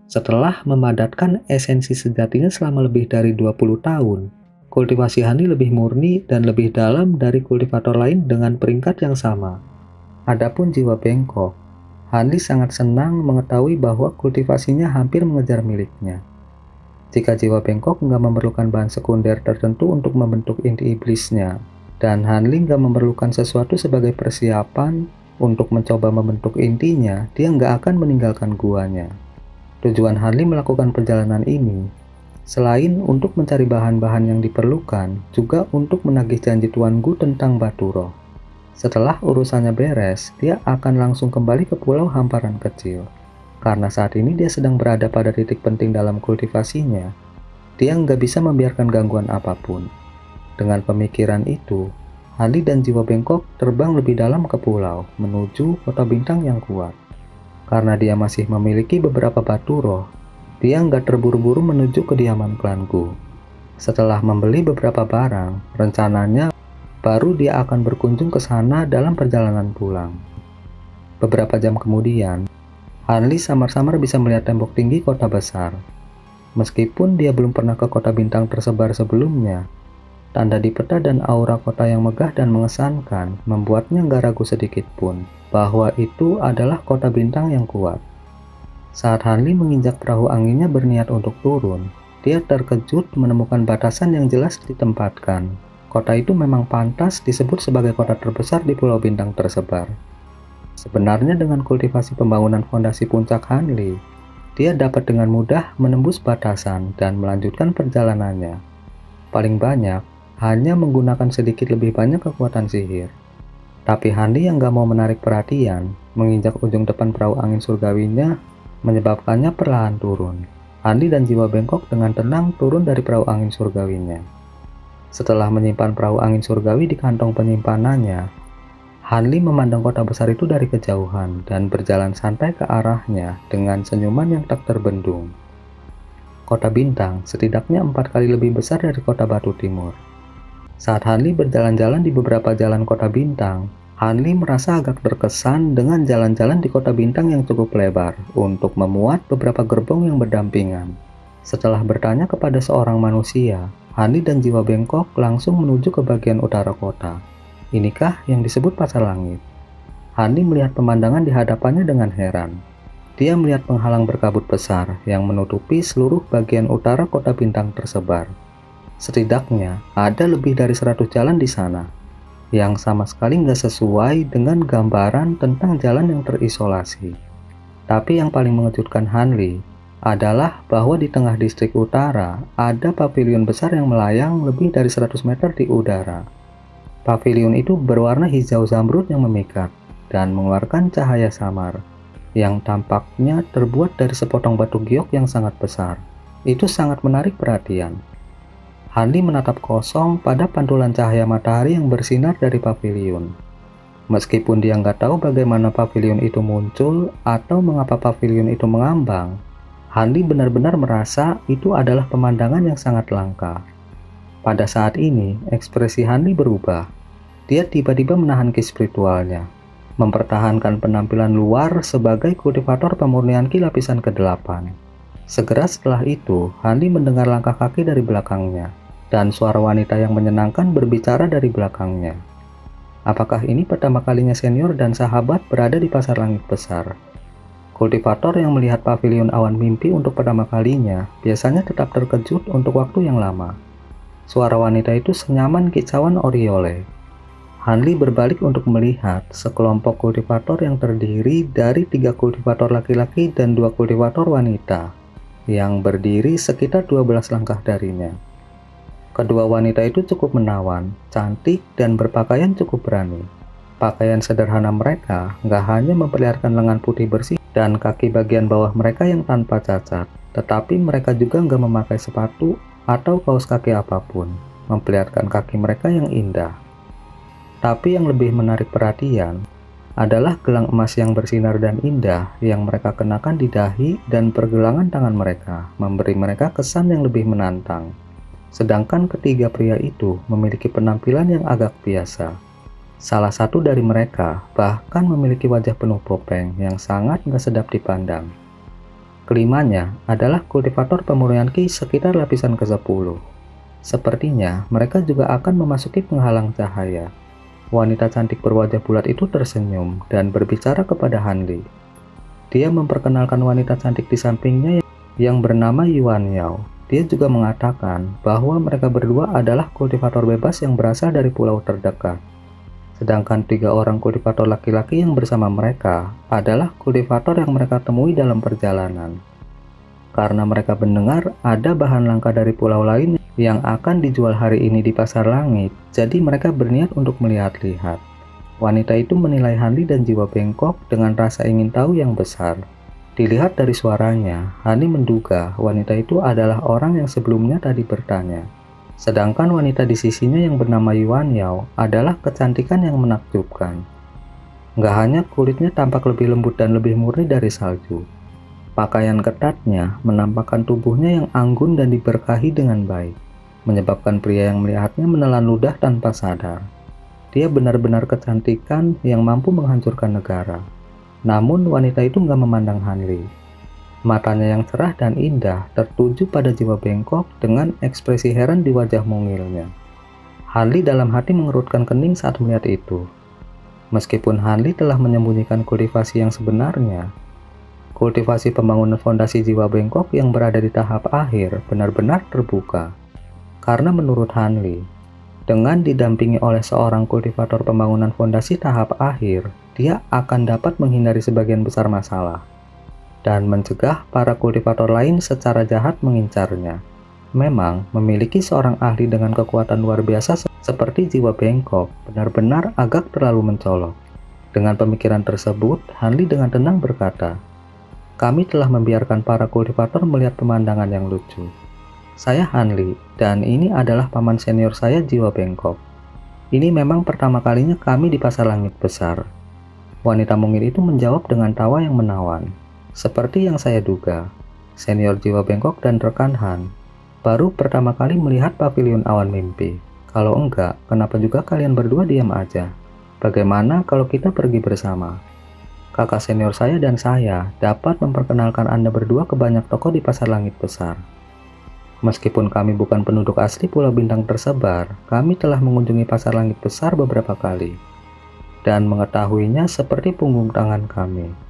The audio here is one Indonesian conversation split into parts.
Setelah memadatkan esensi sejatinya selama lebih dari 20 tahun, kultivasi Hanli lebih murni dan lebih dalam dari kultivator lain dengan peringkat yang sama. Adapun jiwa bengkok, Hanli sangat senang mengetahui bahwa kultivasinya hampir mengejar miliknya. Jika jiwa bengkok nggak memerlukan bahan sekunder tertentu untuk membentuk inti iblisnya, dan Hanli nggak memerlukan sesuatu sebagai persiapan untuk mencoba membentuk intinya, dia nggak akan meninggalkan guanya. Tujuan Hanli melakukan perjalanan ini, selain untuk mencari bahan-bahan yang diperlukan, juga untuk menagih janji Tuan Gu tentang batu roh. Setelah urusannya beres, dia akan langsung kembali ke pulau hamparan kecil. Karena saat ini dia sedang berada pada titik penting dalam kultivasinya, dia nggak bisa membiarkan gangguan apapun. Dengan pemikiran itu, Hanli dan jiwa bengkok terbang lebih dalam ke pulau, menuju kota bintang yang kuat. Karena dia masih memiliki beberapa batu roh, dia nggak terburu-buru menuju kediaman klan Gu. Setelah membeli beberapa barang, rencananya baru dia akan berkunjung ke sana dalam perjalanan pulang. Beberapa jam kemudian, Hanli samar-samar bisa melihat tembok tinggi kota besar. Meskipun dia belum pernah ke kota bintang tersebar sebelumnya, tanda di peta dan aura kota yang megah dan mengesankan membuatnya nggak ragu sedikit pun bahwa itu adalah kota bintang yang kuat. Saat Hanli menginjak perahu anginnya berniat untuk turun, dia terkejut menemukan batasan yang jelas ditempatkan. Kota itu memang pantas disebut sebagai kota terbesar di pulau bintang tersebar. Sebenarnya dengan kultivasi pembangunan fondasi puncak Hanli, dia dapat dengan mudah menembus batasan dan melanjutkan perjalanannya. Paling banyak, hanya menggunakan sedikit lebih banyak kekuatan sihir. Tapi Hanli yang gak mau menarik perhatian, menginjak ujung depan perahu angin surgawinya, menyebabkannya perlahan turun. Hanli dan jiwa bengkok dengan tenang turun dari perahu angin surgawinya. Setelah menyimpan perahu angin surgawi di kantong penyimpanannya, Hanli memandang kota besar itu dari kejauhan dan berjalan santai ke arahnya dengan senyuman yang tak terbendung. Kota bintang setidaknya 4 kali lebih besar dari kota batu timur. Saat Hanli berjalan-jalan di beberapa jalan kota bintang, Hanli merasa agak terkesan dengan jalan-jalan di kota bintang yang cukup lebar untuk memuat beberapa gerbong yang berdampingan. Setelah bertanya kepada seorang manusia, Hanli dan jiwa bengkok langsung menuju ke bagian utara kota. Inikah yang disebut pasar langit? Hanli melihat pemandangan di hadapannya dengan heran. Dia melihat penghalang berkabut besar yang menutupi seluruh bagian utara kota bintang tersebar. Setidaknya ada lebih dari 100 jalan di sana, yang sama sekali nggak sesuai dengan gambaran tentang jalan yang terisolasi. Tapi yang paling mengejutkan Hanli adalah bahwa di tengah distrik utara ada pavilion besar yang melayang lebih dari 100 meter di udara. Pavilion itu berwarna hijau zamrud yang memikat dan mengeluarkan cahaya samar, yang tampaknya terbuat dari sepotong batu giok yang sangat besar. Itu sangat menarik perhatian. Hanli menatap kosong pada pantulan cahaya matahari yang bersinar dari pavilion. Meskipun dia nggak tahu bagaimana pavilion itu muncul atau mengapa pavilion itu mengambang, Hanli benar-benar merasa itu adalah pemandangan yang sangat langka. Pada saat ini, ekspresi Hanli berubah. Dia tiba-tiba menahan ki spiritualnya, mempertahankan penampilan luar sebagai kultivator pemurnian ki lapisan ke-8. Segera setelah itu, Hanli mendengar langkah kaki dari belakangnya, dan suara wanita yang menyenangkan berbicara dari belakangnya. Apakah ini pertama kalinya senior dan sahabat berada di pasar langit besar? Kultivator yang melihat pavilion awan mimpi untuk pertama kalinya biasanya tetap terkejut untuk waktu yang lama. Suara wanita itu senyaman kicauan Oriole. Hanli berbalik untuk melihat sekelompok kultivator yang terdiri dari 3 kultivator laki-laki dan 2 kultivator wanita, yang berdiri sekitar 12 langkah darinya. Kedua wanita itu cukup menawan, cantik, dan berpakaian cukup berani. Pakaian sederhana mereka nggak hanya memperlihatkan lengan putih bersih dan kaki bagian bawah mereka yang tanpa cacat, tetapi mereka juga nggak memakai sepatu atau kaos kaki apapun, memperlihatkan kaki mereka yang indah. Tapi yang lebih menarik perhatian adalah gelang emas yang bersinar dan indah yang mereka kenakan di dahi dan pergelangan tangan mereka, memberi mereka kesan yang lebih menantang. Sedangkan ketiga pria itu memiliki penampilan yang agak biasa. Salah satu dari mereka bahkan memiliki wajah penuh topeng yang sangat nggak sedap dipandang. Kelimanya adalah kultivator pemurnian ki sekitar lapisan ke-10. Sepertinya mereka juga akan memasuki penghalang cahaya. Wanita cantik berwajah bulat itu tersenyum dan berbicara kepada Hanli. Dia memperkenalkan wanita cantik di sampingnya yang bernama Yuan Yao. Dia juga mengatakan bahwa mereka berdua adalah kultivator bebas yang berasal dari pulau terdekat. Sedangkan 3 orang kultivator laki-laki yang bersama mereka adalah kultivator yang mereka temui dalam perjalanan. Karena mereka mendengar ada bahan langka dari pulau lain yang akan dijual hari ini di pasar langit, jadi mereka berniat untuk melihat-lihat. Wanita itu menilai Hanli dan jiwa bengkok dengan rasa ingin tahu yang besar. Dilihat dari suaranya, Hanli menduga wanita itu adalah orang yang sebelumnya tadi bertanya. Sedangkan wanita di sisinya yang bernama Yuan Yao adalah kecantikan yang menakjubkan. Nggak hanya kulitnya tampak lebih lembut dan lebih murni dari salju. Pakaian ketatnya menampakkan tubuhnya yang anggun dan diberkahi dengan baik, menyebabkan pria yang melihatnya menelan ludah tanpa sadar. Dia benar-benar kecantikan yang mampu menghancurkan negara. Namun wanita itu nggak memandang Hanli. Matanya yang cerah dan indah tertuju pada jiwa bengkok dengan ekspresi heran di wajah mungilnya. Hanli dalam hati mengerutkan kening saat melihat itu. Meskipun Hanli telah menyembunyikan kultivasi yang sebenarnya, kultivasi pembangunan fondasi jiwa bengkok yang berada di tahap akhir benar-benar terbuka. Karena menurut Hanli, dengan didampingi oleh seorang kultivator pembangunan fondasi tahap akhir, dia akan dapat menghindari sebagian besar masalah dan mencegah para kultivator lain secara jahat mengincarnya. Memang, memiliki seorang ahli dengan kekuatan luar biasa seperti jiwa bengkok benar-benar agak terlalu mencolok. Dengan pemikiran tersebut, Hanli dengan tenang berkata, "Kami telah membiarkan para kultivator melihat pemandangan yang lucu. Saya Hanli, dan ini adalah paman senior saya jiwa bengkok. Ini memang pertama kalinya kami di pasar langit besar." Wanita mungil itu menjawab dengan tawa yang menawan. "Seperti yang saya duga, senior jiwa bengkok dan rekan Han baru pertama kali melihat pavilion awan mimpi. Kalau enggak, kenapa juga kalian berdua diam aja? Bagaimana kalau kita pergi bersama? Kakak senior saya dan saya dapat memperkenalkan Anda berdua ke banyak toko di pasar langit besar. Meskipun kami bukan penduduk asli Pulau Bintang tersebar, kami telah mengunjungi pasar langit besar beberapa kali dan mengetahuinya seperti punggung tangan kami."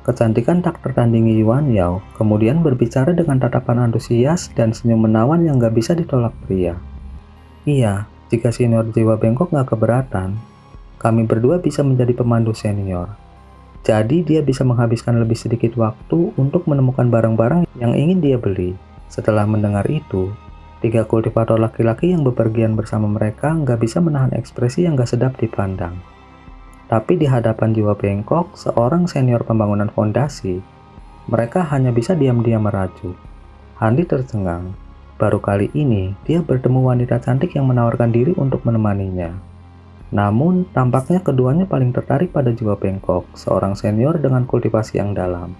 Kecantikan tak tertandingi Yuan Yao kemudian berbicara dengan tatapan antusias dan senyum menawan yang gak bisa ditolak pria. "Iya, jika senior jiwa bengkok gak keberatan, kami berdua bisa menjadi pemandu senior. Jadi dia bisa menghabiskan lebih sedikit waktu untuk menemukan barang-barang yang ingin dia beli." Setelah mendengar itu, 3 kultivator laki-laki yang bepergian bersama mereka gak bisa menahan ekspresi yang gak sedap dipandang. Tapi di hadapan jiwa bengkok, seorang senior pembangunan fondasi, mereka hanya bisa diam-diam merajuk. Hanli tercengang. Baru kali ini, dia bertemu wanita cantik yang menawarkan diri untuk menemaninya. Namun, tampaknya keduanya paling tertarik pada jiwa bengkok, seorang senior dengan kultivasi yang dalam.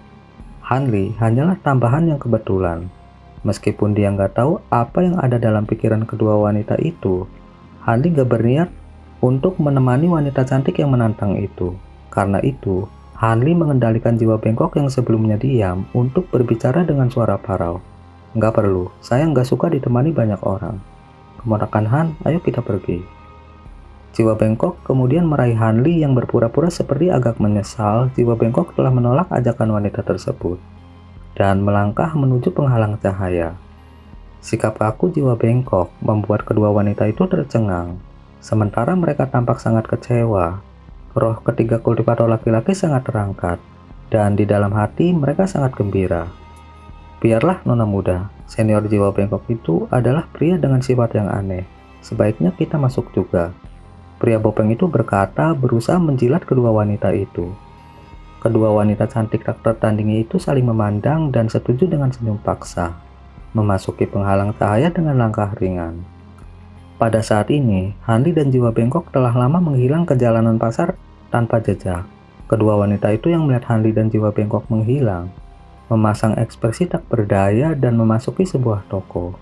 Hanli hanyalah tambahan yang kebetulan. Meskipun dia nggak tahu apa yang ada dalam pikiran kedua wanita itu, Hanli nggak berniat untuk menemani wanita cantik yang menantang itu. Karena itu, Hanli mengendalikan jiwa bengkok yang sebelumnya diam untuk berbicara dengan suara parau. "Nggak perlu, saya nggak suka ditemani banyak orang. Keponakan Han, ayo kita pergi." Jiwa bengkok kemudian meraih Hanli yang berpura-pura seperti agak menyesal jiwa bengkok telah menolak ajakan wanita tersebut dan melangkah menuju penghalang cahaya. Sikap kaku jiwa bengkok membuat kedua wanita itu tercengang. Sementara mereka tampak sangat kecewa, roh ketiga kultivator laki-laki sangat terangkat, dan di dalam hati mereka sangat gembira. "Biarlah nona muda, senior jiwa bengkok itu adalah pria dengan sifat yang aneh. Sebaiknya kita masuk juga." Pria bopeng itu berkata berusaha menjilat kedua wanita itu. Kedua wanita cantik tak tertandingi itu saling memandang dan setuju dengan senyum paksa, memasuki penghalang cahaya dengan langkah ringan. Pada saat ini, Hanli dan jiwa bengkok telah lama menghilang ke jalanan pasar tanpa jejak. Kedua wanita itu yang melihat Hanli dan jiwa bengkok menghilang, memasang ekspresi tak berdaya dan memasuki sebuah toko.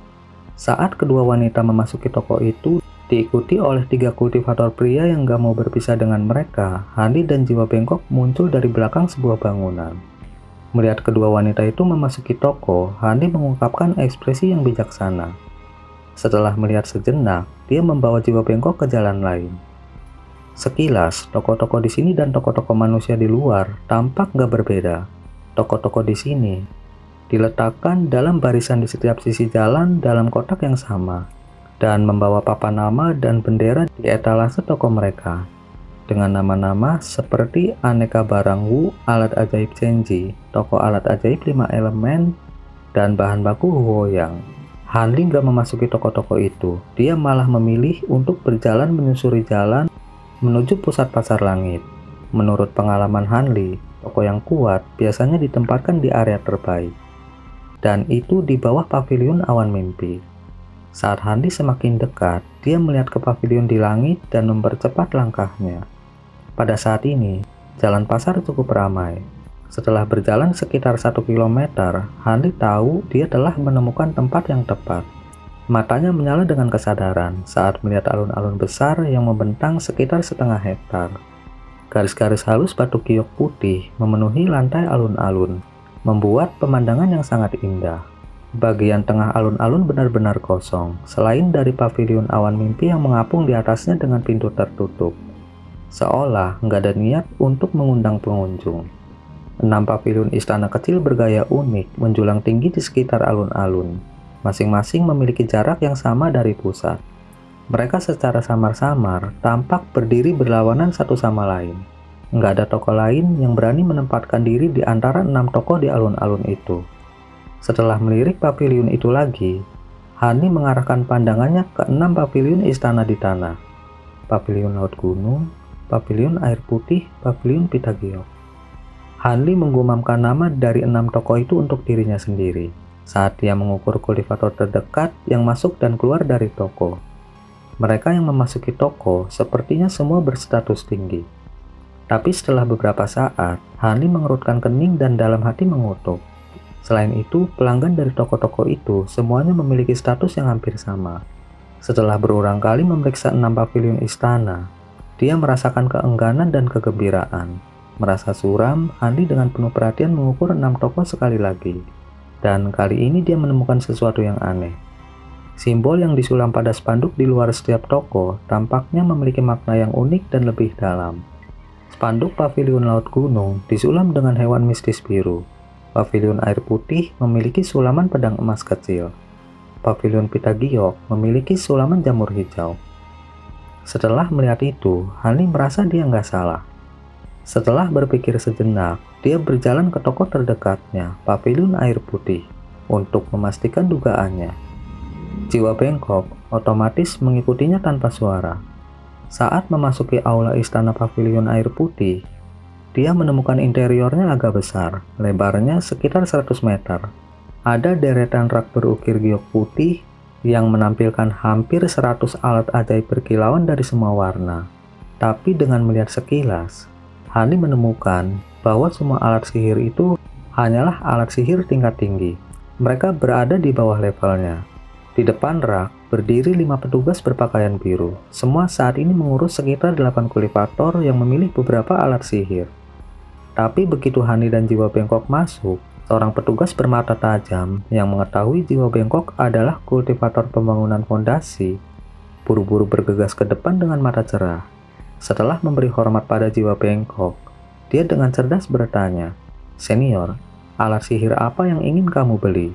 Saat kedua wanita memasuki toko itu, diikuti oleh 3 kultivator pria yang gak mau berpisah dengan mereka, Hanli dan jiwa bengkok muncul dari belakang sebuah bangunan. Melihat kedua wanita itu memasuki toko, Hani mengungkapkan ekspresi yang bijaksana. Setelah melihat sejenak, dia membawa jiwa bengkok ke jalan lain. Sekilas, toko-toko di sini dan toko-toko manusia di luar tampak nggak berbeda. Toko-toko di sini diletakkan dalam barisan di setiap sisi jalan dalam kotak yang sama, dan membawa papan nama dan bendera di etalase toko mereka, dengan nama-nama seperti aneka barang Wu, alat ajaib Zenji, toko alat ajaib 5 elemen, dan bahan baku Huoyang. Hanli nggak memasuki toko-toko itu, dia malah memilih untuk berjalan menyusuri jalan menuju pusat pasar langit. Menurut pengalaman Hanli, toko yang kuat biasanya ditempatkan di area terbaik, dan itu di bawah pavilion awan mimpi. Saat Hanli semakin dekat, dia melihat ke pavilion di langit dan mempercepat langkahnya. Pada saat ini, jalan pasar cukup ramai. Setelah berjalan sekitar 1 km, Hanli tahu dia telah menemukan tempat yang tepat. Matanya menyala dengan kesadaran saat melihat alun-alun besar yang membentang sekitar setengah hektar. Garis-garis halus batu giok putih memenuhi lantai alun-alun, membuat pemandangan yang sangat indah. Bagian tengah alun-alun benar-benar kosong, selain dari pavilion awan mimpi yang mengapung di atasnya dengan pintu tertutup. Seolah nggak ada niat untuk mengundang pengunjung. 6 pavilion istana kecil bergaya unik menjulang tinggi di sekitar alun-alun. Masing-masing memiliki jarak yang sama dari pusat. Mereka secara samar-samar tampak berdiri berlawanan satu sama lain. Nggak ada toko lain yang berani menempatkan diri di antara 6 toko di alun-alun itu. Setelah melirik pavilion itu lagi, Hani mengarahkan pandangannya ke 6 pavilion istana di tanah. Pavilion Laut Gunung, Pavilion Air Putih, Pavilion Pitagiok. Hanli menggumamkan nama dari 6 toko itu untuk dirinya sendiri saat dia mengukur kultivator terdekat yang masuk dan keluar dari toko. Mereka yang memasuki toko sepertinya semua berstatus tinggi. Tapi setelah beberapa saat, Hanli mengerutkan kening dan dalam hati mengutuk. Selain itu, pelanggan dari toko-toko itu semuanya memiliki status yang hampir sama. Setelah berulang kali memeriksa 6 pavilion istana, dia merasakan keengganan dan kegembiraan. Merasa suram, Hanli dengan penuh perhatian mengukur 6 toko sekali lagi. Dan kali ini dia menemukan sesuatu yang aneh. Simbol yang disulam pada spanduk di luar setiap toko tampaknya memiliki makna yang unik dan lebih dalam. Spanduk Pavilion Laut Gunung disulam dengan hewan mistis biru. Pavilion Air Putih memiliki sulaman pedang emas kecil. Pavilion Pitagiok memiliki sulaman jamur hijau. Setelah melihat itu, Hanli merasa dia nggak salah. Setelah berpikir sejenak, dia berjalan ke toko terdekatnya, Pavilion Air Putih, untuk memastikan dugaannya. Jiwa bengkok otomatis mengikutinya tanpa suara. Saat memasuki aula istana Pavilion Air Putih, dia menemukan interiornya agak besar, lebarnya sekitar 100 meter. Ada deretan rak berukir giok putih yang menampilkan hampir 100 alat ajaib berkilauan dari semua warna. Tapi dengan melihat sekilas, Hanli menemukan bahwa semua alat sihir itu hanyalah alat sihir tingkat tinggi. Mereka berada di bawah levelnya. Di depan rak berdiri 5 petugas berpakaian biru. Semua saat ini mengurus sekitar 8 kultivator yang memilih beberapa alat sihir. Tapi begitu Hanli dan jiwa bengkok masuk, seorang petugas bermata tajam yang mengetahui jiwa bengkok adalah kultivator pembangunan fondasi, buru-buru bergegas ke depan dengan mata cerah. Setelah memberi hormat pada jiwa bengkok, dia dengan cerdas bertanya, "Senior, alat sihir apa yang ingin kamu beli?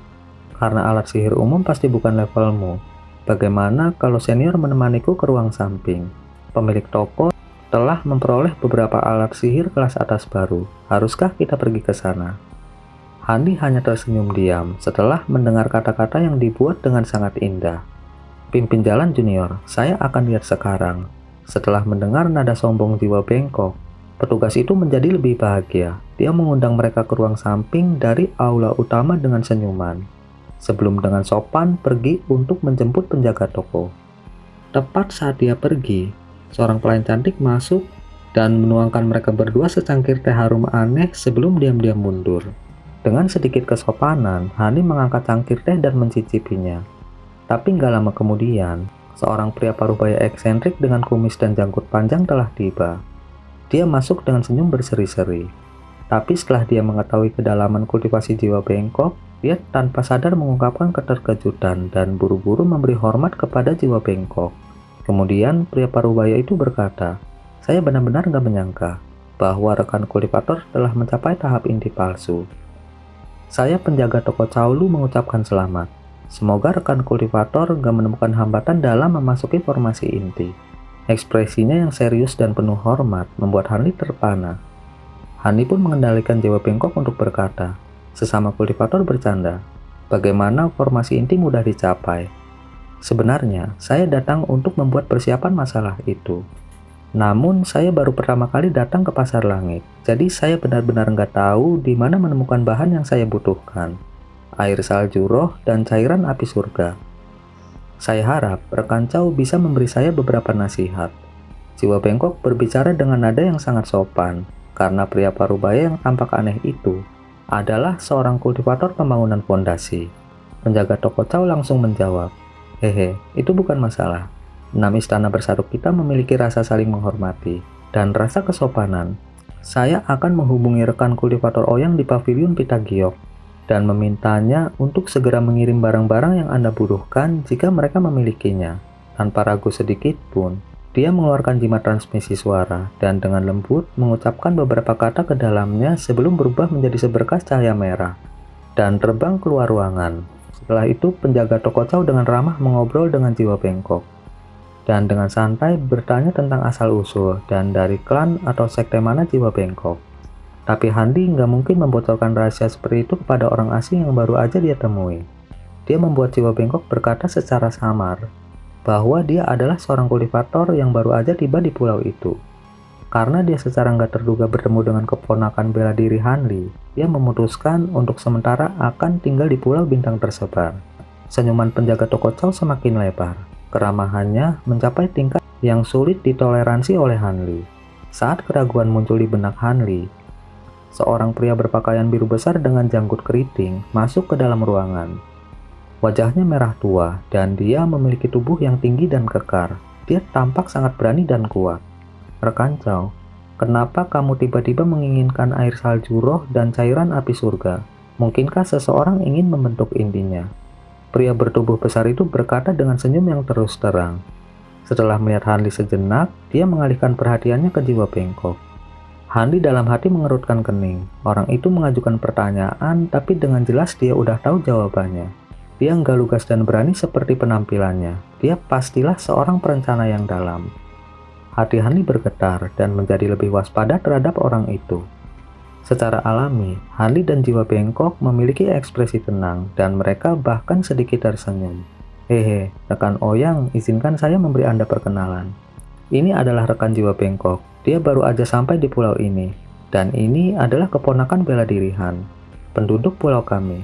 Karena alat sihir umum pasti bukan levelmu. Bagaimana kalau senior menemaniku ke ruang samping? Pemilik toko telah memperoleh beberapa alat sihir kelas atas baru. Haruskah kita pergi ke sana?" Hanli hanya tersenyum diam setelah mendengar kata-kata yang dibuat dengan sangat indah. "Pimpin jalan junior, saya akan lihat sekarang." Setelah mendengar nada sombong jiwa bengkok, petugas itu menjadi lebih bahagia. Dia mengundang mereka ke ruang samping dari aula utama dengan senyuman, sebelum dengan sopan pergi untuk menjemput penjaga toko. Tepat saat dia pergi, seorang pelayan cantik masuk dan menuangkan mereka berdua secangkir teh harum aneh sebelum diam-diam mundur. Dengan sedikit kesopanan, Hani mengangkat cangkir teh dan mencicipinya. Tapi nggak lama kemudian, seorang pria parubaya eksentrik dengan kumis dan janggut panjang telah tiba. Dia masuk dengan senyum berseri-seri. Tapi setelah dia mengetahui kedalaman kultivasi jiwa bengkok, dia tanpa sadar mengungkapkan keterkejutan dan buru-buru memberi hormat kepada jiwa bengkok. Kemudian pria parubaya itu berkata, "Saya benar-benar nggak menyangka bahwa rekan kultivator telah mencapai tahap inti palsu." Saya penjaga toko Caulu mengucapkan selamat. Semoga rekan kultivator nggak menemukan hambatan dalam memasuki formasi inti. Ekspresinya yang serius dan penuh hormat membuat Hanli terpana. Hanli pun mengendalikan jiwa bengkok untuk berkata, "Sesama kultivator bercanda. Bagaimana formasi inti mudah dicapai? Sebenarnya, saya datang untuk membuat persiapan masalah itu. Namun, saya baru pertama kali datang ke Pasar Langit, jadi saya benar-benar nggak tahu di mana menemukan bahan yang saya butuhkan. Air salju roh dan cairan api surga. Saya harap rekan Chow bisa memberi saya beberapa nasihat." Jiwa bengkok berbicara dengan nada yang sangat sopan, karena pria parubaya yang tampak aneh itu adalah seorang kultivator pembangunan fondasi. Penjaga toko Chow langsung menjawab, "Hehe, itu bukan masalah. 6 istana bersatu kita memiliki rasa saling menghormati dan rasa kesopanan. Saya akan menghubungi rekan kultivator Ouyang di pavilion Pitagiok dan memintanya untuk segera mengirim barang-barang yang Anda butuhkan jika mereka memilikinya." Tanpa ragu sedikit pun, dia mengeluarkan jimat transmisi suara dan dengan lembut mengucapkan beberapa kata ke dalamnya sebelum berubah menjadi seberkas cahaya merah dan terbang keluar ruangan. Setelah itu, penjaga toko Chow dengan ramah mengobrol dengan jiwa bengkok dan dengan santai bertanya tentang asal-usul dan dari klan atau sekte mana jiwa bengkok. Tapi Hanli nggak mungkin membocorkan rahasia seperti itu kepada orang asing yang baru aja dia temui. Dia membuat jiwa bengkok berkata secara samar bahwa dia adalah seorang kultivator yang baru aja tiba di pulau itu. Karena dia secara nggak terduga bertemu dengan keponakan bela diri Hanli, dia memutuskan untuk sementara akan tinggal di pulau bintang tersebar. Senyuman penjaga toko Chow semakin lebar. Keramahannya mencapai tingkat yang sulit ditoleransi oleh Hanli. Saat keraguan muncul di benak Hanli, seorang pria berpakaian biru besar dengan janggut keriting masuk ke dalam ruangan. Wajahnya merah tua dan dia memiliki tubuh yang tinggi dan kekar. Dia tampak sangat berani dan kuat. "Rekan Chow, kenapa kamu tiba-tiba menginginkan air salju roh dan cairan api surga? Mungkinkah seseorang ingin membentuk intinya?" Pria bertubuh besar itu berkata dengan senyum yang terus terang. Setelah melihat Hanli sejenak, dia mengalihkan perhatiannya ke jiwa bengkok. Hanli dalam hati mengerutkan kening. Orang itu mengajukan pertanyaan, tapi dengan jelas dia udah tahu jawabannya. Dia nggak lugas dan berani seperti penampilannya. Dia pastilah seorang perencana yang dalam. Hati Hanli bergetar dan menjadi lebih waspada terhadap orang itu. Secara alami, Hanli dan jiwa bengkok memiliki ekspresi tenang dan mereka bahkan sedikit tersenyum. "Hehe, rekan Ouyang, izinkan saya memberi Anda perkenalan. Ini adalah rekan jiwa bengkok. Dia baru aja sampai di pulau ini, dan ini adalah keponakan bela diri Han, penduduk pulau kami."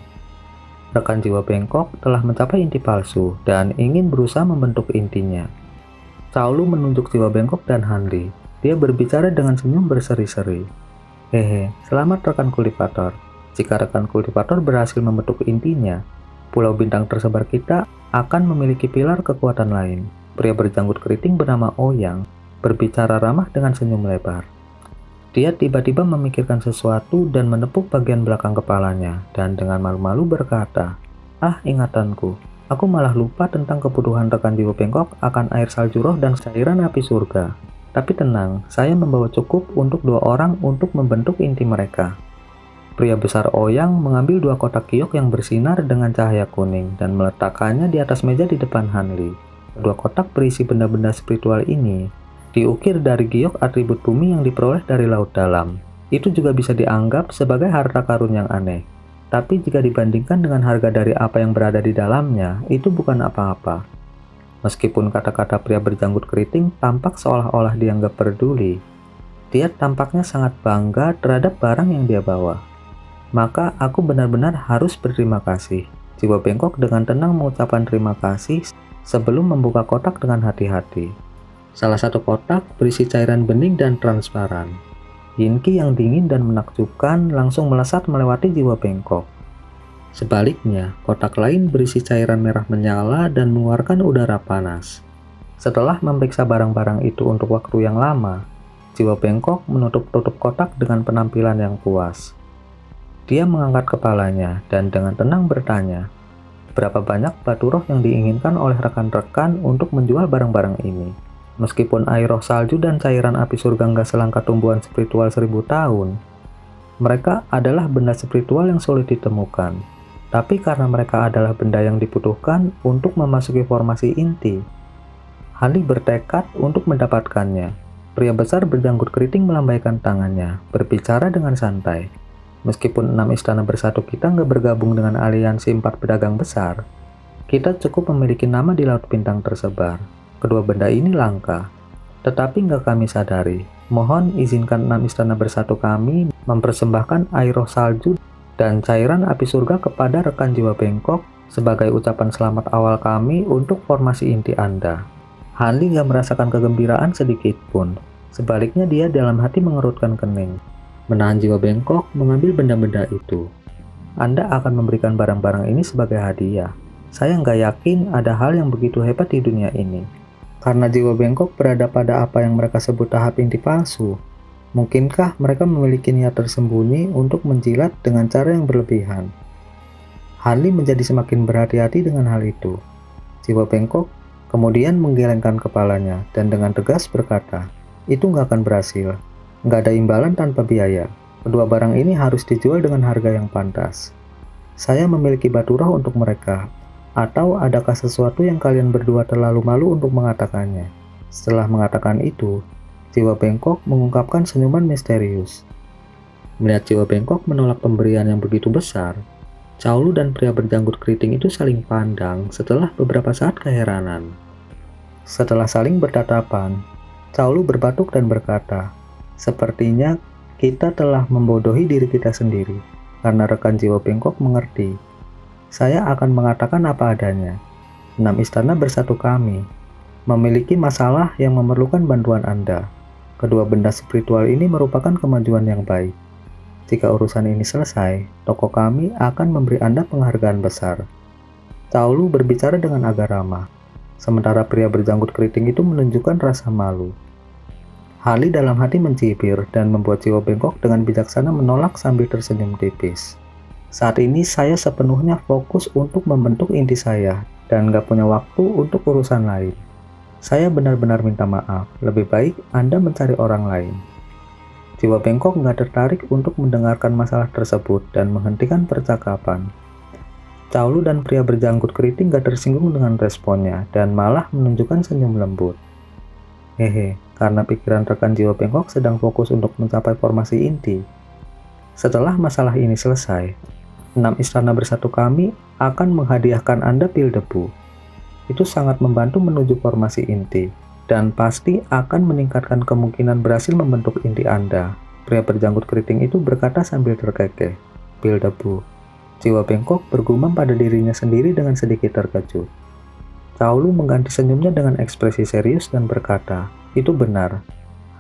Rekan jiwa bengkok telah mencapai inti palsu dan ingin berusaha membentuk intinya. Caulu menunjuk jiwa bengkok dan Hanli. Dia berbicara dengan senyum berseri-seri. "Hehe, selamat rekan kultivator. Jika rekan kultivator berhasil membentuk intinya, pulau bintang tersebar kita akan memiliki pilar kekuatan lain." Pria berjanggut keriting bernama Ouyang berbicara ramah dengan senyum lebar. Dia tiba-tiba memikirkan sesuatu dan menepuk bagian belakang kepalanya dan dengan malu-malu berkata, "Ah, ingatanku, aku malah lupa tentang kebutuhan rekan jiwa bengkok akan air salju roh dan cairan api surga. Tapi tenang, saya membawa cukup untuk 2 orang untuk membentuk inti mereka." Pria besar Ouyang mengambil 2 kotak giok yang bersinar dengan cahaya kuning dan meletakkannya di atas meja di depan Hanli. 2 kotak berisi benda-benda spiritual ini diukir dari giok atribut bumi yang diperoleh dari laut dalam. Itu juga bisa dianggap sebagai harta karun yang aneh. Tapi jika dibandingkan dengan harga dari apa yang berada di dalamnya, itu bukan apa-apa. Meskipun kata-kata pria berjanggut keriting tampak seolah-olah dia nggak peduli, dia tampaknya sangat bangga terhadap barang yang dia bawa. "Maka aku benar-benar harus berterima kasih." Jiwa bengkok dengan tenang mengucapkan terima kasih sebelum membuka kotak dengan hati-hati. Salah satu kotak berisi cairan bening dan transparan. Yinki yang dingin dan menakjubkan langsung melesat melewati jiwa bengkok. Sebaliknya, kotak lain berisi cairan merah menyala dan mengeluarkan udara panas. Setelah memeriksa barang-barang itu untuk waktu yang lama, Jiwa bengkok menutup-tutup kotak dengan penampilan yang puas. Dia mengangkat kepalanya dan dengan tenang bertanya, berapa banyak batu roh yang diinginkan oleh rekan-rekan untuk menjual barang-barang ini? Meskipun air roh salju dan cairan api surga nggak selangkah tumbuhan spiritual 1000 tahun, mereka adalah benda spiritual yang sulit ditemukan. Tapi karena mereka adalah benda yang dibutuhkan untuk memasuki formasi inti, Hanli bertekad untuk mendapatkannya. Pria besar berjanggut keriting melambaikan tangannya, berbicara dengan santai. Meskipun 6 istana bersatu kita nggak bergabung dengan aliansi 4 pedagang besar, kita cukup memiliki nama di Laut Bintang tersebar. Kedua benda ini langka, tetapi nggak kami sadari. Mohon izinkan 6 istana bersatu kami mempersembahkan air roh salju dan cairan api surga kepada rekan jiwa bengkok sebagai ucapan selamat awal kami untuk formasi inti Anda. Hanli nggak merasakan kegembiraan sedikit pun. Sebaliknya dia dalam hati mengerutkan kening. Menahan jiwa bengkok mengambil benda-benda itu. Anda akan memberikan barang-barang ini sebagai hadiah. Saya nggak yakin ada hal yang begitu hebat di dunia ini. Karena jiwa bengkok berada pada apa yang mereka sebut tahap inti palsu. Mungkinkah mereka memiliki niat tersembunyi untuk menjilat dengan cara yang berlebihan? Hanli menjadi semakin berhati-hati dengan hal itu. Jiwa bengkok kemudian menggelengkan kepalanya dan dengan tegas berkata, itu nggak akan berhasil. Nggak ada imbalan tanpa biaya. Kedua barang ini harus dijual dengan harga yang pantas. Saya memiliki batu roh untuk mereka. Atau adakah sesuatu yang kalian berdua terlalu malu untuk mengatakannya? Setelah mengatakan itu, jiwa bengkok mengungkapkan senyuman misterius. Melihat jiwa bengkok menolak pemberian yang begitu besar, Cao Lu dan pria berjanggut keriting itu saling pandang setelah beberapa saat keheranan. Setelah saling bertatapan, Cao Lu berbatuk dan berkata, sepertinya kita telah membodohi diri kita sendiri, karena rekan jiwa bengkok mengerti. Saya akan mengatakan apa adanya. 6 istana bersatu kami memiliki masalah yang memerlukan bantuan Anda. Kedua benda spiritual ini merupakan kemajuan yang baik. Jika urusan ini selesai, toko kami akan memberi Anda penghargaan besar. Cao Lu berbicara dengan agak ramah, sementara pria berjanggut keriting itu menunjukkan rasa malu. Hanli dalam hati mencibir dan membuat jiwa bengkok dengan bijaksana menolak sambil tersenyum tipis. Saat ini saya sepenuhnya fokus untuk membentuk inti saya dan gak punya waktu untuk urusan lain. Saya benar-benar minta maaf, lebih baik Anda mencari orang lain. Jiwa bengkok nggak tertarik untuk mendengarkan masalah tersebut dan menghentikan percakapan. Cao Lu dan pria berjanggut keriting gak tersinggung dengan responnya dan malah menunjukkan senyum lembut. Hehe, karena pikiran rekan jiwa bengkok sedang fokus untuk mencapai formasi inti. Setelah masalah ini selesai, 6 istana bersatu kami akan menghadiahkan Anda pil debu. Itu sangat membantu menuju formasi inti, dan pasti akan meningkatkan kemungkinan berhasil membentuk inti Anda. Pria berjanggut keriting itu berkata sambil terkekeh. Pil debu. Jiwa bengkok bergumam pada dirinya sendiri dengan sedikit terkejut. Cao Lu mengganti senyumnya dengan ekspresi serius dan berkata, itu benar.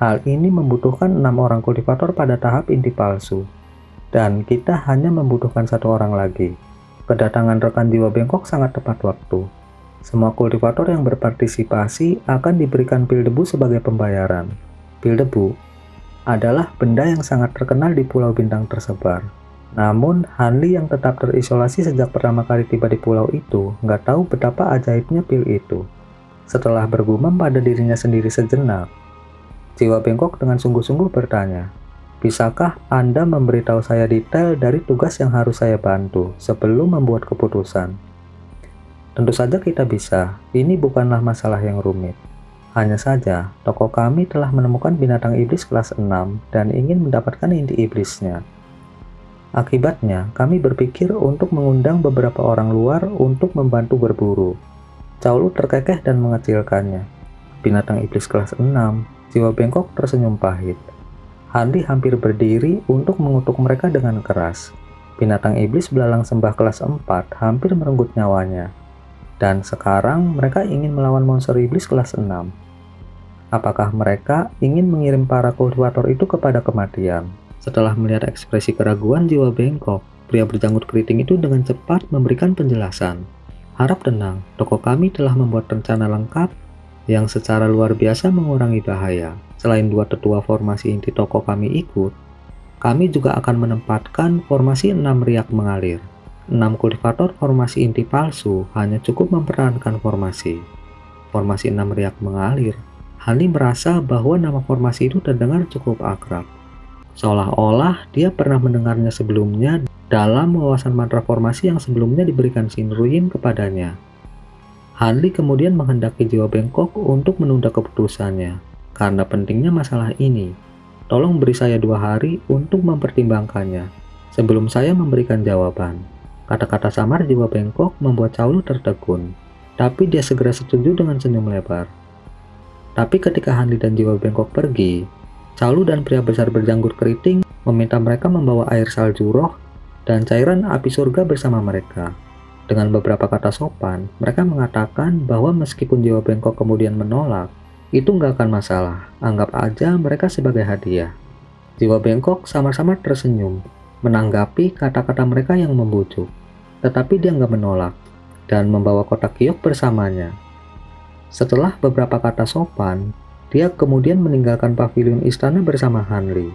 Hal ini membutuhkan 6 orang kultivator pada tahap inti palsu. Dan kita hanya membutuhkan 1 orang lagi. Kedatangan rekan jiwa bengkok sangat tepat waktu. Semua kultivator yang berpartisipasi akan diberikan pil debu sebagai pembayaran. Pil debu adalah benda yang sangat terkenal di Pulau Bintang tersebar. Namun, Hanli yang tetap terisolasi sejak pertama kali tiba di pulau itu nggak tahu betapa ajaibnya pil itu. Setelah bergumam pada dirinya sendiri sejenak, jiwa bengkok dengan sungguh-sungguh bertanya, bisakah Anda memberitahu saya detail dari tugas yang harus saya bantu sebelum membuat keputusan? Tentu saja kita bisa, ini bukanlah masalah yang rumit. Hanya saja, toko kami telah menemukan binatang iblis kelas 6 dan ingin mendapatkan inti iblisnya. Akibatnya, kami berpikir untuk mengundang beberapa orang luar untuk membantu berburu. Cao Lu terkekeh dan mengecilkannya. Binatang iblis kelas 6, jiwa bengkok tersenyum pahit. Hanli hampir berdiri untuk mengutuk mereka dengan keras. Binatang iblis belalang sembah kelas 4 hampir merenggut nyawanya. Dan sekarang mereka ingin melawan monster iblis kelas 6. Apakah mereka ingin mengirim para kultivator itu kepada kematian? Setelah melihat ekspresi keraguan jiwa bengkok, pria berjanggut keriting itu dengan cepat memberikan penjelasan. Harap tenang, toko kami telah membuat rencana lengkap yang secara luar biasa mengurangi bahaya. Selain dua tetua formasi inti toko kami ikut, kami juga akan menempatkan formasi 6 riak mengalir. 6 kultivator formasi inti palsu hanya cukup memperankan formasi. Formasi 6 riak mengalir, Hani merasa bahwa nama formasi itu terdengar cukup akrab. Seolah-olah dia pernah mendengarnya sebelumnya dalam wawasan mantra formasi yang sebelumnya diberikan Shinruin kepadanya. Hanli kemudian menghendaki jiwa bengkok untuk menunda keputusannya. Karena pentingnya masalah ini, tolong beri saya 2 hari untuk mempertimbangkannya sebelum saya memberikan jawaban. Kata-kata samar jiwa bengkok membuat Cao Lu tertegun, tapi dia segera setuju dengan senyum lebar. Tapi ketika Hanli dan jiwa bengkok pergi, Cao Lu dan pria besar berjanggut keriting meminta mereka membawa air salju roh dan cairan api surga bersama mereka. Dengan beberapa kata sopan, mereka mengatakan bahwa meskipun jiwa bengkok kemudian menolak, itu nggak akan masalah, anggap aja mereka sebagai hadiah. Jiwa bengkok sama-sama tersenyum, menanggapi kata-kata mereka yang membujuk. Tetapi dia nggak menolak, dan membawa kotak giok bersamanya. Setelah beberapa kata sopan, dia kemudian meninggalkan pavilion istana bersama Hanli.